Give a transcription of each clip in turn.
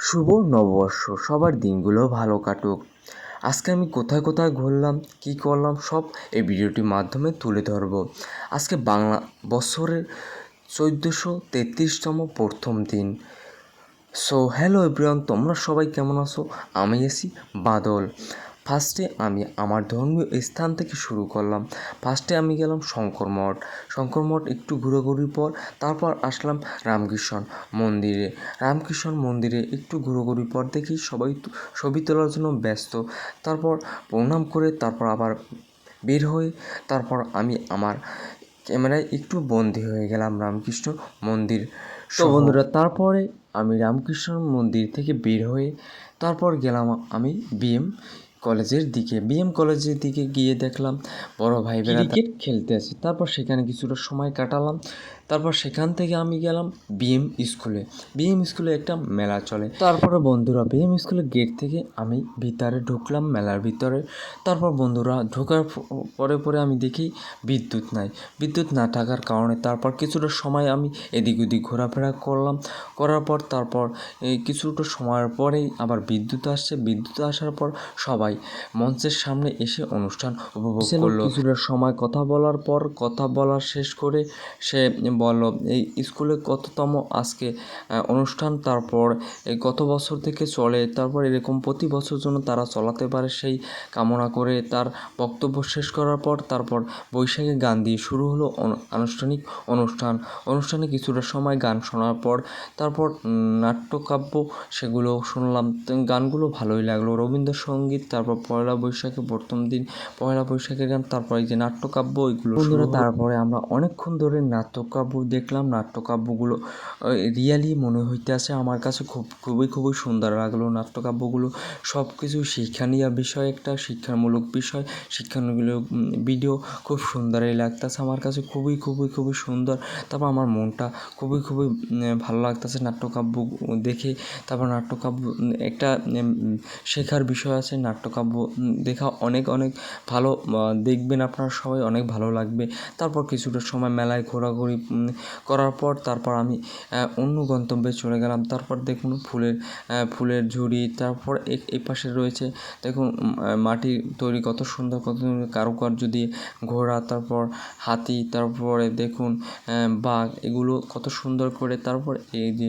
শুভ নববর্ষ, সবার দিনগুলো ভালো কাটুক। আজকে আমি কোথায় কোথায় ঘুরলাম, কী করলাম সব এই ভিডিওটির মাধ্যমে তুলে ধরব। আজকে বাংলা বছরের 1433তম প্রথম দিন। সো হ্যালো এভরিওয়ান, তোমরা সবাই কেমন আছো? আমি আছি বাদল। ফার্স্টে আমি আমার ধর্মীয় স্থান থেকে শুরু করলাম। ফার্স্টে আমি গেলাম শঙ্কর মঠ একটু ঘোরাঘুরির পর তারপর আসলাম রামকৃষ্ণ মন্দিরে একটু ঘোরাঘুরির পর দেখি সবাই ছবি তোলার জন্য ব্যস্ত। তারপর প্রণাম করে তারপর আবার বের হয়ে তারপর আমি আমার ক্যামেরায় একটু বন্দি হয়ে গেলাম রামকৃষ্ণ মন্দির। তো বন্ধুরা, তারপরে আমি রামকৃষ্ণ মন্দির থেকে বের হয়ে তারপর গেলাম আমি বিএম কলেজের দিকে গিয়ে দেখলাম বড় ভাই বোনেরা ক্রিকেট খেলতে আছে। তারপর সেখানে কিছুটা সময় কাটালাম। তারপর সেখান থেকে আমি গেলাম বিএম স্কুলে একটা মেলা চলে। তারপরে বন্ধুরা বিএম স্কুলের গেট থেকে আমি ভিতরে ঢুকলাম মেলার ভিতরে। তারপর বন্ধুরা ঢোকার পরে আমি দেখি বিদ্যুৎ না থাকার কারণে তারপর কিছুটা সময় আমি এদিক ওদিক ঘোরাফেরা করার পর তারপর এই কিছুটা সময়ের পরেই আবার বিদ্যুৎ আসার পর সবাই মঞ্চের সামনে এসে অনুষ্ঠান উপভোগ করলো। কিছুটা সময় কথা বলা শেষ করে সে বলল এই স্কুলে কততম আজকে অনুষ্ঠান, তারপর এই গত বছর থেকে চলে, তারপর এরকম প্রতি বছর জন্য তারা চলাতে পারে সেই কামনা করে তার বক্তব্য শেষ করার পর তারপর বৈশাখী গান দিয়ে শুরু হলো আনুষ্ঠানিক অনুষ্ঠানে কিছুটা সময় গান শোনার পর তারপর নাট্যকাব্য সেগুলো শুনলাম। গানগুলো ভালোই লাগলো, রবীন্দ্রসঙ্গীত, তারপর পয়লা বৈশাখে প্রথম দিন পয়লা বৈশাখের গান, তারপর এই যে নাট্যকাব্য ওইগুলো বন্ধুরা। তারপরে আমরা অনেকক্ষণ ধরে নাট্যকাব্য দেখলাম। নাট্যকাব্যগুলো রিয়ালি মনে হইতেছে আমার কাছে খুবই সুন্দর লাগলো। নাট্যকাব্যগুলো সব কিছু শিক্ষণীয় বিষয়, একটা শিক্ষামূলক বিষয়, শিক্ষামূলক ভিডিও খুব সুন্দরই লাগতেছে আমার কাছে, খুবই সুন্দর। তারপর আমার মনটা খুবই ভালো লাগতেছে নাট্যকাব্য দেখে। তারপর নাট্যকাব্য একটা শেখার বিষয় আছে, নাট্যকাব্য দেখা অনেক ভালো, দেখবেন আপনারা সবাই, অনেক ভালো লাগবে। তারপর কিছুটা সময় মেলায় ঘোরাঘুরি করার পর তারপর আমি অন্য গন্তব্যে চলে গেলাম। তারপর দেখুন ফুলের ঝুড়ি, তারপর এই পাশে রয়েছে দেখুন মাটি তৈরি কত সুন্দর কারুকার্য দিয়ে ঘোড়া, তারপর হাতি, তারপরে দেখুন বাঘ, এগুলো কত সুন্দর করে। তারপর এই যে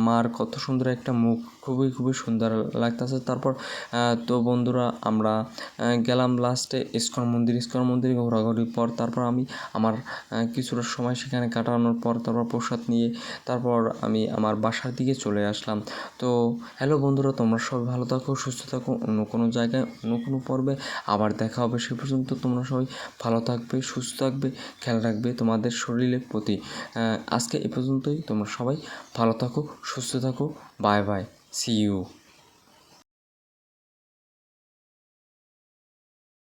মার কত সুন্দর একটা মুখ, খুবই সুন্দর লাগতেছে। তারপর তো বন্ধুরা আমরা গেলাম লাস্টে ইস্কন মন্দিরে ঘোরাঘুরির পর তারপর আমি আমার কিছুটা সময় সেখানে কাটানোর পর তারপর প্রসাদ নিয়ে তারপর আমি আমার বাসার দিকে চলে আসলাম। তো হ্যালো বন্ধুরা, তোমরা সবাই ভালো থাকো, সুস্থ থাকো। অন্য কোনো জায়গায় অন্য কোনো পর্বে আবার দেখা হবে। সে পর্যন্ত তোমরা সবাই ভালো থাকবে, সুস্থ থাকবে, খেয়াল রাখবে তোমাদের শরীরের প্রতি। আজকে এ পর্যন্তই। তোমরা সবাই ভালো থাকো, সুস্থ থাকো। Bye, see you.